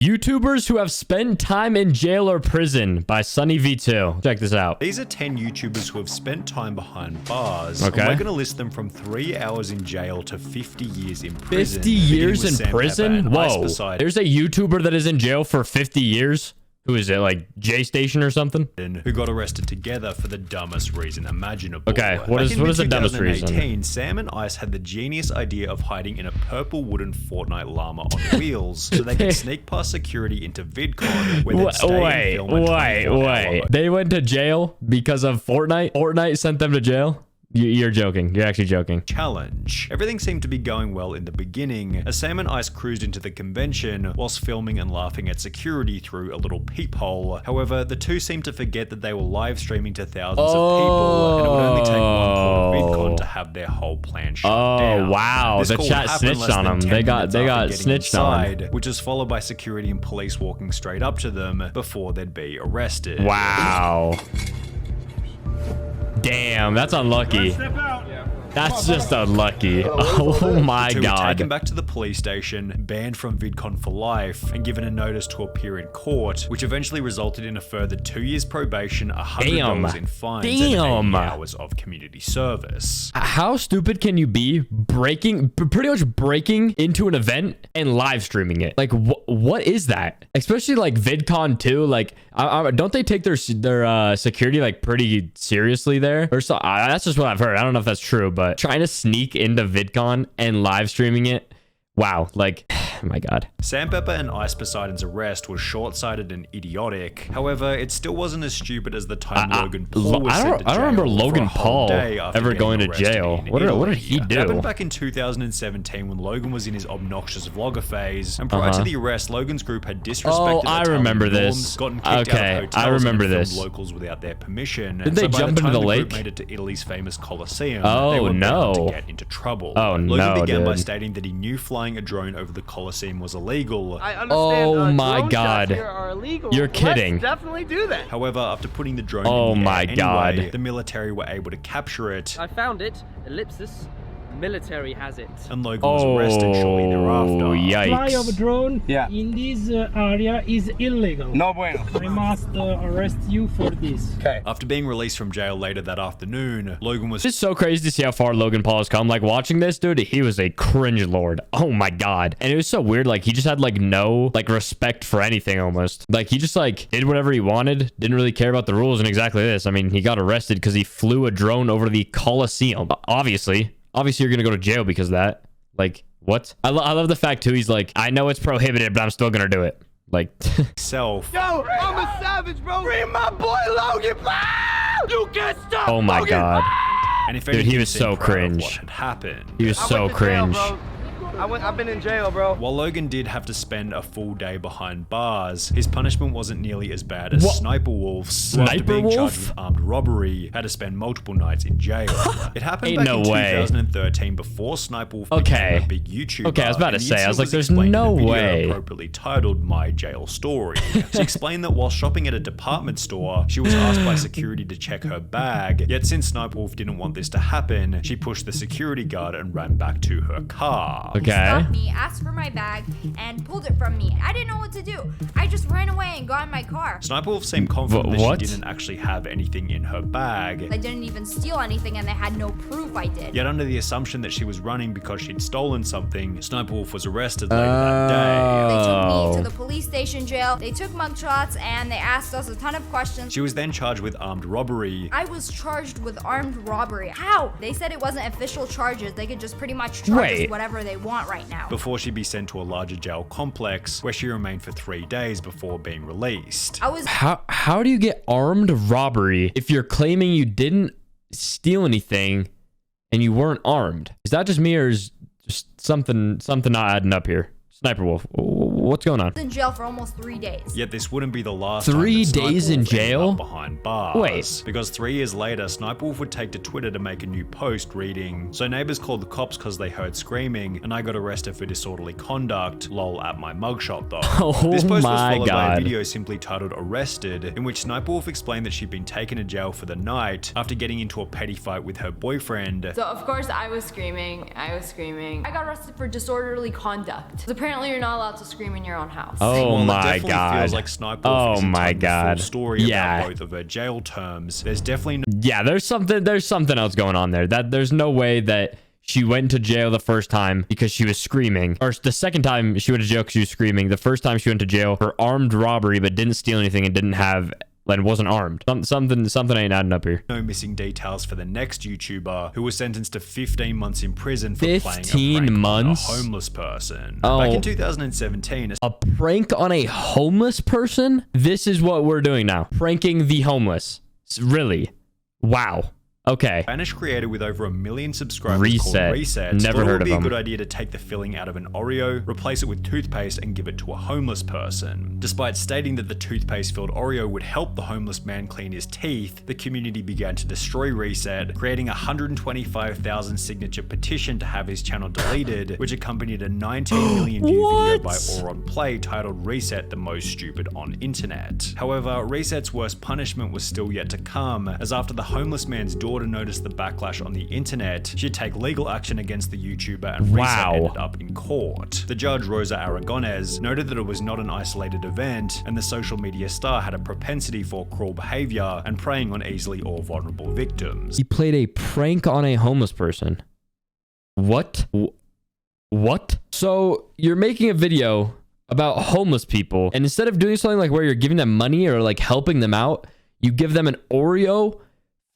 YouTubers who have spent time in jail or prison by Sunny V2. Check this out. These are 10 YouTubers who have spent time behind bars. Okay. And we're going to list them from 3 hours in jail to 50 years in prison. 50 years in Sam prison? Pepper and Ice Whoa. Poseidon, There's a YouTuber that is in jail for 50 years. Who is it? Like J Station or something? who got arrested together for the dumbest reason imaginable. Okay, what is the dumbest reason? In 2018, Sam and Ice had the genius idea of hiding in a purple wooden Fortnite llama on wheels so they could sneak past security into VidCon where they'd stay and film a 24-hour. They went to jail because of Fortnite? Fortnite sent them to jail? You're joking. You're actually joking. Challenge. Everything seemed to be going well in the beginning as Sam and Ice cruised into the convention whilst filming and laughing at security through a little peephole. However, the two seemed to forget that they were live streaming to thousands of people and it would only take one call of VidCon to have their whole plan shut down. Oh, wow. This The call chat happened snitched less on than them. 10 They got minutes after getting snitched inside, on. which was followed by security and police walking straight up to them before they'd be arrested. Wow. Damn, that's unlucky. That's just unlucky. Oh my The two were god. taken back to the police station, banned from VidCon for life, and given a notice to appear in court, which eventually resulted in a further 2 years probation, $100 in fines, and 80 hours of community service. How stupid can you be pretty much breaking into an event and live streaming it? Like, what is that? Especially like VidCon too. Like, don't they take their security like pretty seriously there? Or so, that's just what I've heard. I don't know if that's true, but trying to sneak into VidCon and live streaming it. Wow, like, oh my god. Sam Pepper and Ice Poseidon's arrest was short-sighted and idiotic. However, it still wasn't as stupid as the time Logan Paul was sent to jail. I don't remember Logan Paul ever going to jail. What did he do? It happened back in 2017 when Logan was in his obnoxious vlogger phase. And prior to the arrest, Logan's group had disrespected Italian norms, gotten kicked out of hotels, I remember and this. filmed locals without their permission. Did they jump into the lake? Group made it to Italy's famous Colosseum. Oh, they were bound no. to get into trouble. Oh, Logan no, began by dude. stating that he knew flying a drone over the Colosseum was illegal. I understand, Oh my drone shots god. here are illegal. You're kidding. Let's definitely do that. However, after putting the drone Oh in the my air god. anyway, the military were able to capture it, I found it. Ellipsis. Military has it. and Logan was arrested shortly thereafter. Fly of Yikes. drone Yeah. in this area is illegal. No bueno. I must arrest you for this. Okay. After being released from jail later that afternoon, Logan was It's so crazy to see how far Logan Paul has come. Like, watching this, dude, he was a cringe lord. Oh my god. And it was so weird. Like, he just had like no like respect for anything almost. Like, he just like did whatever he wanted, didn't really care about the rules. And exactly this, I mean, he got arrested because he flew a drone over the Colosseum. Obviously you're gonna go to jail because of that. Like, what? I love the fact too, he's like, I know it's prohibited, but I'm still gonna do it. Like, self. Yo, I'm a savage, bro. Free my boy Logan. You can't stop. oh my Logan. god. And if Dude, he anything, was seemed so proud of cringe. what had happened. He was I so went to jail, cringe. bro. I've been in jail, bro. While Logan did have to spend a full day behind bars, his punishment wasn't nearly as bad as What? Sniper Wolf's, who, after Sniper being charged Wolf? with armed robbery, had to spend multiple nights in jail. It happened Ain't back no in way. 2013 before Sniper Wolf Okay. became a big YouTuber. Okay, I was about to and the say, I was incident like, there's explained in no the video way. appropriately titled My Jail Story. She explained that while shopping at a department store, she was asked by security to check her bag. Yet since Sniper Wolf didn't want this to happen, she pushed the security guard and ran back to her car. Okay. Stopped me, asked for my bag, and pulled it from me. I didn't know what to do. I just ran away and got in my car. Sniper Wolf seemed confident What? that she didn't actually have anything in her bag. I didn't even steal anything, and they had no proof I did. Yet under the assumption that she was running because she'd stolen something, Sniper Wolf was arrested later that day. They took me Oh. to the police station jail. They took mugshots, and they asked us a ton of questions. She was then charged with armed robbery. I was charged with armed robbery. How? They said it wasn't official charges. They could just pretty much charge us Wait. whatever they want right now. Before she'd be sent to a larger jail complex where she remained for 3 days before being released. I was How do you get armed robbery if you're claiming you didn't steal anything and you weren't armed? Is that just me, or is just something not adding up here? Sniper Wolf, what's going on? in jail for almost 3 days. Yet this wouldn't be the last 3 time that Sniper days in Wolf ended jail? up behind bars. Wait. Because 3 years later, Sniper Wolf would take to Twitter to make a new post reading, "So neighbors called the cops because they heard screaming, and I got arrested for disorderly conduct. Lol at my mugshot though." Oh This post was my followed by a God. video simply titled "Arrested," in which Sniper Wolf explained that she'd been taken to jail for the night after getting into a petty fight with her boyfriend. So of course I was screaming. I got arrested for disorderly conduct. Apparently Apparently, you're not allowed to scream in your own house. Oh While it my definitely god. feels like Snipe Wolf isn't telling the full story Yeah. about both of her jail terms, there's definitely no Yeah, there's something else going on there. That there's no way that she went to jail the first time because she was screaming, or the second time she went to jail because she was screaming. The first time she went to jail for armed robbery but didn't steal anything and didn't have and wasn't armed. Something ain't adding up here. missing details for the next YouTuber who was sentenced to 15 months in prison for 15 playing a prank months? on a homeless person. Oh. Back in 2017, A prank on a homeless person? This is what we're doing now. Pranking the homeless. Really? Wow. Okay. Spanish creator with over 1 million subscribers Reset. called Reset Never thought heard it would of be a him. good idea to take the filling out of an Oreo, replace it with toothpaste, and give it to a homeless person. Despite stating that the toothpaste-filled Oreo would help the homeless man clean his teeth, the community began to destroy Reset, creating a 125,000 signature petition to have his channel deleted, which accompanied a 19 million view video by Auron Play titled Reset the Most Stupid on Internet. However, Reset's worst punishment was still yet to come, as after the homeless man's daughter noticed the backlash on the internet, she'd take legal action against the YouTuber, and Reset ended up in court. The judge, Rosa Aragonés, noted that it was not an isolated event, and the social media star had a propensity for cruel behavior and preying on easily or vulnerable victims. He played a prank on a homeless person. What? What? So you're making a video about homeless people, and instead of doing something like where you're giving them money or like helping them out, you give them an Oreo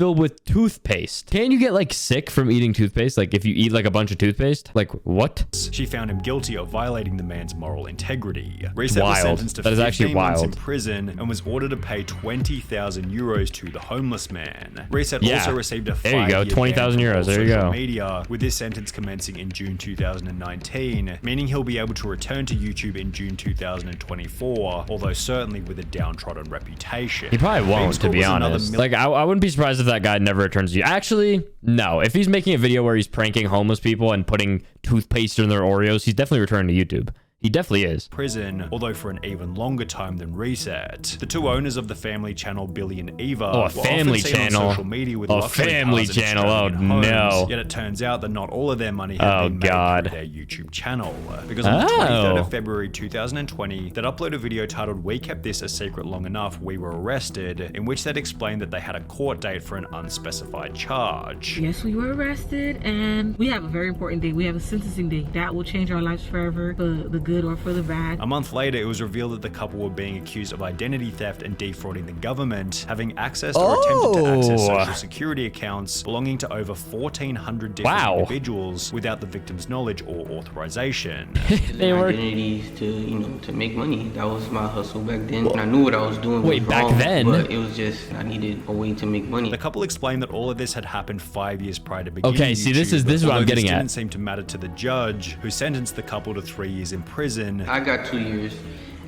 filled with toothpaste. Can you get like sick from eating toothpaste? Like if you eat like a bunch of toothpaste? Like what? She found him guilty of violating the man's moral integrity. Reset was Wild. sentenced to That is 15 actually months in wild. prison and was ordered to pay 20,000 euros to the homeless man. Reset Yeah. also received a There you go, 20,000 euros. There you go. Media, with this sentence commencing in June 2019, meaning he'll be able to return to YouTube in June 2024, although certainly with a downtrodden reputation. He probably won't, to be honest. Like I wouldn't be surprised if that guy never returns to you. Actually, no. If he's making a video where he's pranking homeless people and putting toothpaste in their Oreos, he's definitely returning to YouTube. He definitely is. Prison, although for an even longer time than Reset. The two owners of the family channel, Billy and Eva, Oh, a were family often seen channel. on social media with A luxury family cars in channel. Oh, Australian homes, no. Yet it turns out that not all of their money had Oh, been made God. through their YouTube channel. Because on the 23rd of February 2020, they'd upload a video titled "We Kept This a Secret Long Enough, We Were Arrested," in which they'd explained that they had a court date for an unspecified charge. Yes, we were arrested, and we have a very important date. We have a sentencing date. That will change our lives forever, for the good or for the bad. A month later, it was revealed that the couple were being accused of identity theft and defrauding the government, having accessed or attempted to access social security accounts belonging to over 1,400 different individuals without the victim's knowledge or authorization. They were identities to make money. That was my hustle back then. And I knew what I was doing was back wrong, then? but it was just I needed a way to make money. The couple explained that all of this had happened 5 years prior to beginning Okay, see, this is YouTube, what I'm although getting this at. didn't seem to matter to the judge, who sentenced the couple to 3 years in prison. I got 2 years,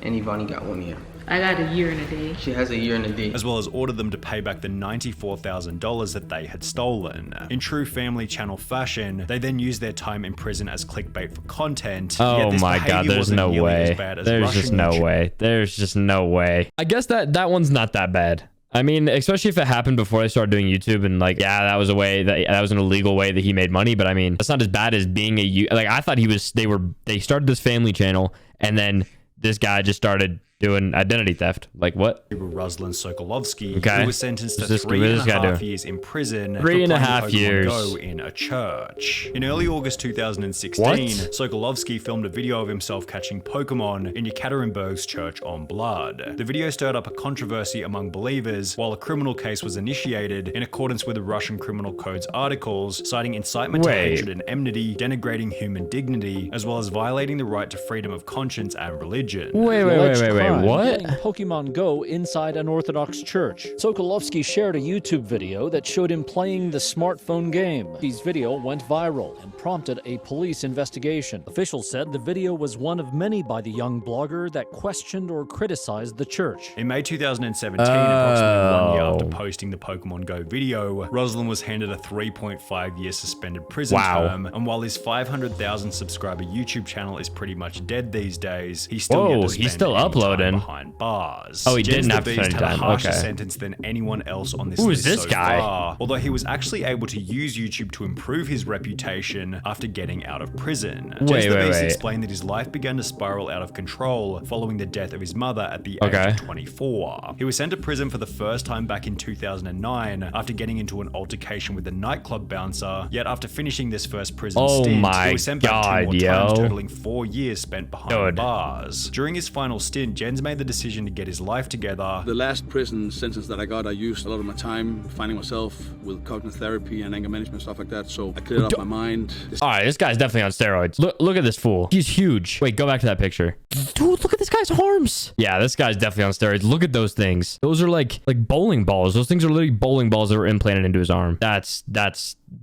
and Ivani got 1 year. I got a year and a day. She has a year and a day. As well as ordered them to pay back the $94,000 that they had stolen. In true family channel fashion, they then used their time in prison as clickbait for content. Oh yet this my god, behavior there's wasn't no nearly as way. bad as There's Russian just no YouTube. way. There's just no way. I guess that one's not that bad. I mean, especially if it happened before I started doing YouTube and like, yeah, that was a way that was an illegal way that he made money. But I mean, that's not as bad as being like, I thought they started this family channel and then this guy just started doing identity theft. Like what? Ruslan Sokolovsky, Okay. who was sentenced to What's this- 3.5 years in prison for 3.5 playing Pokemon years. Go in a church. In early August 2016, What? Sokolovsky filmed a video of himself catching Pokemon in Yekaterinburg's Church on Blood. The video stirred up a controversy among believers, while a criminal case was initiated in accordance with the Russian Criminal Code's articles, citing incitement to hatred and enmity, denigrating human dignity, as well as violating the right to freedom of conscience and religion. Wait, what? Playing Pokemon Go inside an Orthodox church. Sokolovsky shared a YouTube video that showed him playing the smartphone game. His video went viral and prompted a police investigation. Officials said the video was one of many by the young blogger that questioned or criticized the church. In May 2017, approximately 1 year after posting the Pokemon Go video, Ruslan was handed a 3.5-year suspended prison term, and while his 500,000 subscriber YouTube channel is pretty much dead these days, he's still yet to spend any time foot in. behind bars. Oh, he Jens didn't the have to Beast spend had a time. harsher Okay. sentence than anyone else on this Who list is this so guy? far, although he was actually able to use YouTube to improve his reputation after getting out of prison. Jens the Beast explained that his life began to spiral out of control following the death of his mother at the age of 24. He was sent to prison for the first time back in 2009 after getting into an altercation with a nightclub bouncer, yet after finishing this first prison stint, he was sent back 2 more times, totaling 4 years spent behind bars. During his final stint, Jens made the decision to get his life together. The last prison sentence that I got, I used a lot of my time finding myself with cognitive therapy and anger management, stuff like that, so I cleared up my mind. All right, this guy's definitely on steroids. Look at this fool. He's huge. Wait, go back to that picture. Dude, look at this guy's arms. Yeah, this guy's definitely on steroids. Look at those things. Those are like bowling balls. Those things are literally bowling balls that were implanted into his arm. That's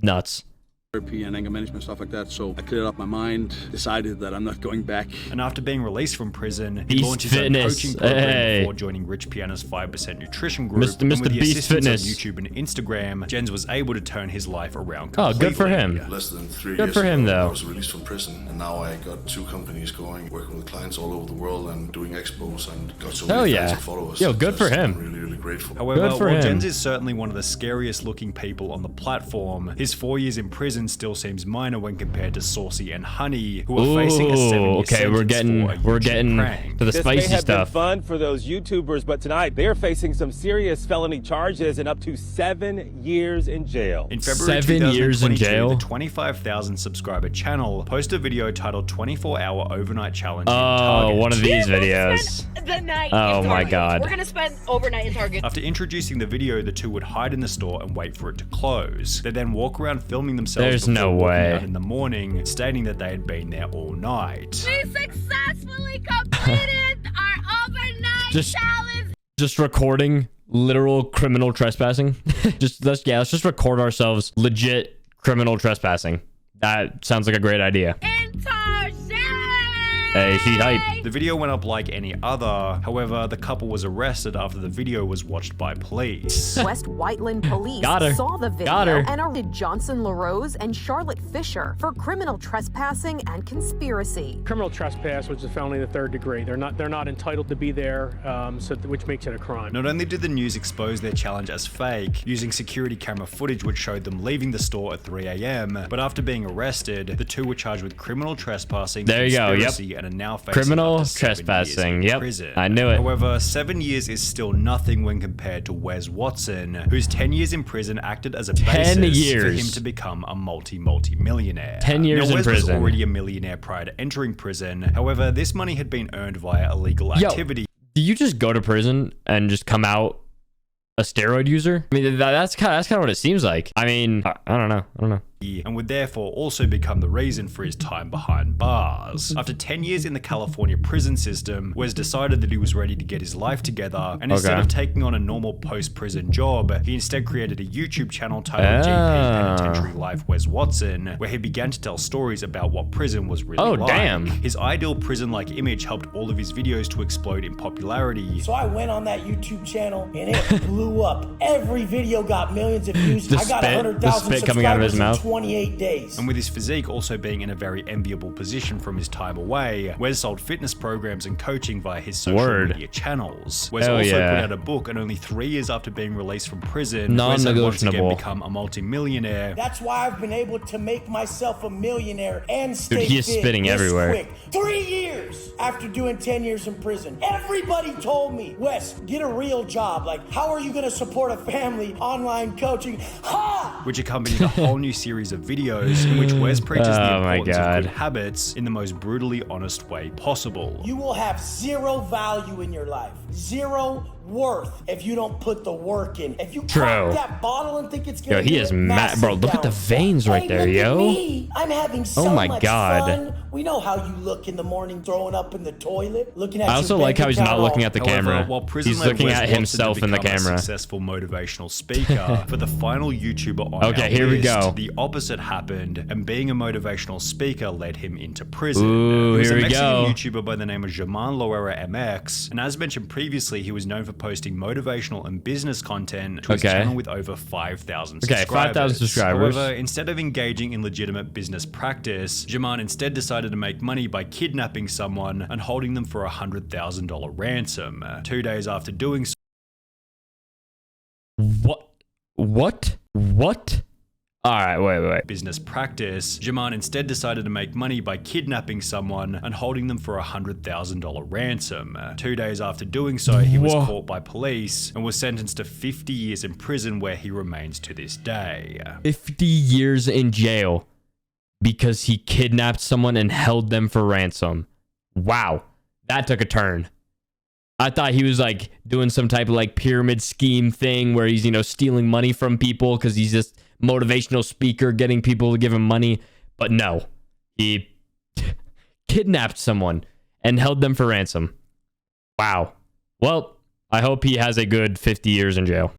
nuts. Therapy and anger management, stuff like that, so I cleared up my mind, decided that I'm not going back. And after being released from prison, he Beast launched his Fitness. own coaching program Hey. before joining Rich Piana's 5% nutrition group. Mr. And with the Beast assistance Fitness. of YouTube and Instagram, Jens was able to turn his life around Oh, completely. good for him. Less than 3 Good years for him, ago, though. I was released from prison, and now I got 2 companies going, working with clients all over the world and doing expos, and got so many fans and followers. Yo, good for him. I'm really, really grateful. However, Good for while him. Jens is certainly one of the scariest looking people on the platform, his 4 years in prison still seems minor when compared to Saucy and Honey, who are facing a 7-year okay, sentence we're getting prank. to the This spicy may have stuff. been fun for those YouTubers, but tonight they're facing some serious felony charges and up to 7 years in jail. In February 7 years in 2022, jail? the 25,000 subscriber channel posted a video titled 24-Hour Overnight Challenge in Oh, Target. one of these videos. The night Oh in my Target. God. We're gonna spend overnight in Target. After introducing the video, the two would hide in the store and wait for it to close. They then walk around filming themselves There's before no walking way. out in the morning, stating that they had been there all night. We successfully completed our overnight challenge. Just recording literal criminal trespassing. let's just record ourselves legit criminal trespassing. That sounds like a great idea. Hey, she hype. The video went up like any other. However, the couple was arrested after the video was watched by police. West Whiteland police saw the video and arrested Johnson LaRose and Charlotte Fisher for criminal trespassing and conspiracy. Criminal trespass, which is a felony of the 3rd degree. They're not entitled to be there, which makes it a crime. Not only did the news expose their challenge as fake, using security camera footage which showed them leaving the store at 3 a.m., but after being arrested, the two were charged with criminal trespassing, There you go, conspiracy, and are now facing criminal up to 7 trespassing. years in Yep, prison. I knew it. However, 7 years is still nothing when compared to Wes Watson, whose 10 years in prison acted as a 10 basis years. for him to become a multi-millionaire. 10 years now, in Wes prison. was already a millionaire prior to entering prison. However, this money had been earned via illegal Yo, activity. do you just go to prison and just come out a steroid user? I mean, that's kind of what it seems like. I mean, I don't know. And would therefore also become the reason for his time behind bars. After 10 years in the California prison system, Wes decided that he was ready to get his life together, and instead of taking on a normal post-prison job, he instead created a YouTube channel titled GP Penitentiary Life Wes Watson, where he began to tell stories about what prison was really like. Damn. His ideal prison-like image helped all of his videos to explode in popularity. So I went on that YouTube channel and it blew up. Every video got millions of views. I got 100,000 coming out of his subscribers mouth. in 28 days. And with his physique also being in a very enviable position from his time away, Wes sold fitness programs and coaching via his social media channels. Wes also put out a book, and only 3 years after being released from prison, Wes had once again become a multi-millionaire. That's why I've been able to make myself a millionaire and stay Dude, he is fit spitting this everywhere. quick. 3 years after doing 10 years in prison. Everybody told me, Wes, get a real job. Like, how are you going to support a family, online coaching? Ha! Which accompanied a whole new series of videos in which Wes preaches the importance of good habits in the most brutally honest way possible. You will have zero value in your life. Zero worth if you don't put the work in. If you crack that bottle and think it's gonna Yo, he is mad, bro. Look at the veins right there, yo. Me. I'm having so my much God. fun. We know how you look in the morning throwing up in the toilet, looking at I also like how he's not looking at the camera. While prison He's led looking Wes at Watson himself to in the become a camera. successful motivational speaker, for the final YouTuber on our here we list, go. the opposite happened, and being a motivational speaker led him into prison. Ooh, He was here a we Mexican go. YouTuber by the name of German Loera MX, and as mentioned previously, he was known for posting motivational and business content to his Okay. channel with over 5,000 Okay, subscribers. 5,000 subscribers. However, instead of engaging in legitimate business practice, Jaman instead decided to make money by kidnapping someone and holding them for a $100,000 ransom. 2 days after doing so, What? Alright, wait. business practice, Jaman instead decided to make money by kidnapping someone and holding them for a $100,000 ransom. 2 days after doing so, he was caught by police and was sentenced to 50 years in prison, where he remains to this day. 50 years in jail because he kidnapped someone and held them for ransom. Wow, that took a turn. I thought he was like doing some type of like pyramid scheme thing where he's, stealing money from people because he's just motivational speaker getting people to give him money. But no, he kidnapped someone and held them for ransom. Wow. Well, I hope he has a good 50 years in jail.